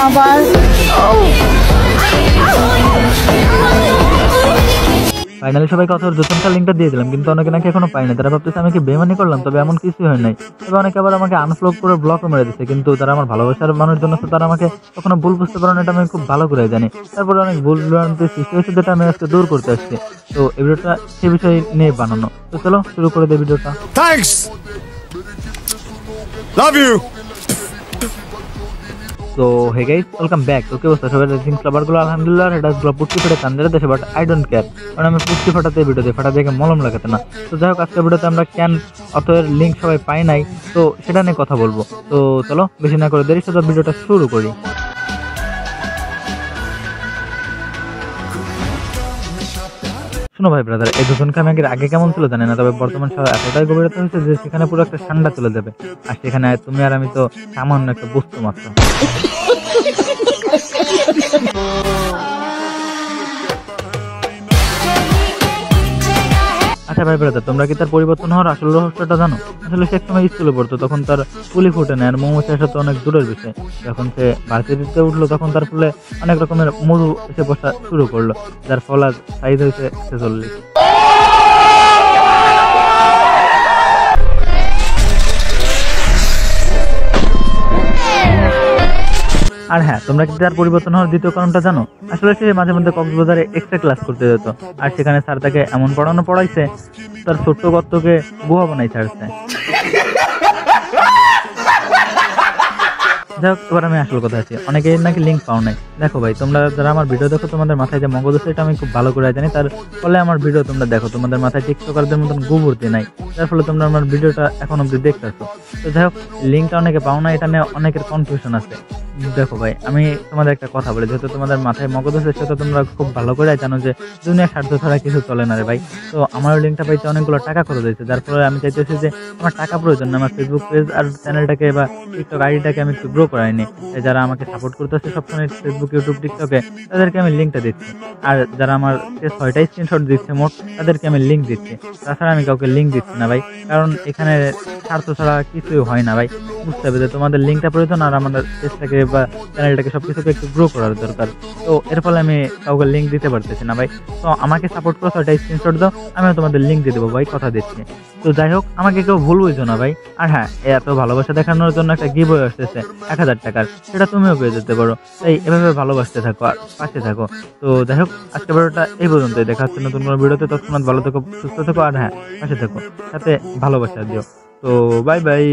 আবার ফাইনালি সবাইকে অথর দোকানটার লিঙ্কটা দিয়ে দিলাম, কিন্তু অনেকে নাকি এখনো পাইনি। তারা ভাবতেছে আমি কি বেমানি করলাম, তবে এমন কিছুই হয় নাই। তবে অনেকে আবার আমাকে আনফলো করে ব্লকও মেরে দিচ্ছে, কিন্তু তারা আমার ভালোবাসার মানুষের জন্য তো তারা আমাকে কখনো ভুল বুঝতে পারে না, এটা আমি খুব ভালো করে জানি। তারপরে অনেক ভুল ভ্রান্তি সৃষ্টি হয়েছে, যেটা আমি আজকে দূর করতে আসছি। তো এই ভিডিওটা সে বিষয় নিয়ে বানানো। তো চলো শুরু করে দিই ভিডিওটা। Thanks, love you. তো হে গাইস, ওয়েলকাম ব্যাক। তো কি অবস্থা সবাই? রেসিং ক্লাবারগুলো আলহামদুলিল্লাহ হেডাসগুলো পুটকি ফেটে কান্দের দেশে, বাট আই ডোন্ট কেয়ার, কারণ আমি পুটকি ফাটাতে ভিডিও দিই, ফাটা দেখে মলম লাগাতে না। তো যাই হোক, আজকের ভিডিওতে আমরা ক্যান অথয়ের লিঙ্ক সবাই পাই নাই, তো সেটা নিয়ে কথা বলবো। তো চলো বেশি না করে দেরি সাথে ভিডিওটা শুরু করি। শোনো ভাই ব্রাদার, এই দুজনকে আমি আগে কেমন ছিল জানি না, তবে বর্তমান সময় এতটাই গভীরতা হয়েছে যে সেখানে পুরো একটা ঠান্ডা চলে যাবে। আর সেখানে তুমি আর আমি তো সামান্য একটা বস্তু মাত্র। আচ্ছা ভাই ব্রাদার, তোমরা কি তার পরিবর্তন হওয়ার আসল রহস্যটা জানো? আসলে সে একসময় স্কুলে পড়তো, তখন তার ফুলি ফুটে নেয় আর মোমো চাষা তো অনেক দূরের বিষয়। যখন সে ভার্সিটিতে উঠলো তখন তার ফুলে অনেক রকমের মধু এসে বসা শুরু করলো, যার ফল আজ সাইজ হয়েছে 46। আর হ্যাঁ, তোমরা কি তার পরিবর্তন হওয়ার দ্বিতীয় কারণটা জানো? আসলে সে মাঝে মধ্যে কক্সবাজারে এক্সট্রা ক্লাস করতে যেত, আর সেখানে স্যার তাকে এমন পড়াইছে তার ছোট্ট গর্তকে গুহা বানাই ছাড়ছে। যাই হোক, এবার আমি আসল কথা আছি, অনেকে নাকি লিঙ্ক পাও নাই। দেখো ভাই, তোমরা যারা আমার ভিডিও দেখো, তোমাদের মাথায় যে মগজ আছে এটা আমি খুব ভালো করে জানি। তার ফলে আমার ভিডিও তোমরা দেখো, তোমাদের মাথায় টিকটকারদের মতন গোবর্তি নাই, যার ফলে তোমরা আমার ভিডিওটা এখন অব্দি দেখতেছো। তো যাই হোক, লিঙ্কটা অনেকে পাও না, এটা নিয়ে অনেকের কনফিউশন আছে। দেখো ভাই, আমি তোমাদের একটা কথা বলি, যেহেতু তোমাদের মাথায় মগজ আছে সেটা তোমরা খুব ভালো করে জানো যে দুনিয়ার স্বার্থ ছাড়া কিছু চলে না রে ভাই। তো আমার লিঙ্কটা পাইতে অনেকগুলো টাকা খরচ হয়েছে, যার ফলে আমি চাইতেছি যে আমার টাকা প্রয়োজন না, আমার ফেসবুক পেজ আর চ্যানেলটাকে বা টিকটক আইডিটাকে আমি একটু গ্রো করাইনি। যারা আমাকে সাপোর্ট করতেছে সবসময় ফেসবুক, ইউটিউব, টিকটকে, তাদেরকে আমি লিঙ্কটা দিচ্ছি। আর যারা আমার 6টা স্ক্রিনশট দিচ্ছে মোট, তাদেরকে আমি লিঙ্ক দিচ্ছি। তাছাড়া আমি কাউকে লিঙ্ক দিচ্ছি না ভাই, কারণ এখানে স্বার্থ ছাড়া কিছুই হয় না ভাই। বুঝতে হবে যে তোমাদের লিঙ্কটা প্রয়োজন, আর আমাদের পেজটাকে বা চ্যানেলটাকে সবকিছুকে একটু গ্রো করার দরকার। তো এর ফলে আমি কাউকে লিঙ্ক দিতে পারতেছি না ভাই। তো আমাকে সাপোর্ট করো, 6টা স্ক্রিনশট দাও, আমিও তোমাদের লিঙ্ক দিয়ে দেবো ভাই, কথা দিচ্ছি। তো যাই হোক, আমাকে কেউ ভুল বুঝো না ভাই। আর হ্যাঁ, এত ভালোবাসা দেখানোর জন্য একটা গিভওয়ে আসতেছে 1000 টাকার, সেটা তুমিও পেয়ে যেতে পারো। তাই এভাবে ভালোবাসতে থাকো আর পাশে থাকো। তো যাই হোক, আজকের ভিডিওটা এই পর্যন্তই। দেখা হচ্ছে নতুন কোনো ভিডিওতে, তৎক্ষণাৎ ভালো থেকো, সুস্থ থেকো, আর হ্যাঁ পাশে থেকো, সাথে ভালোবাসা দিও। তো বাই বাই।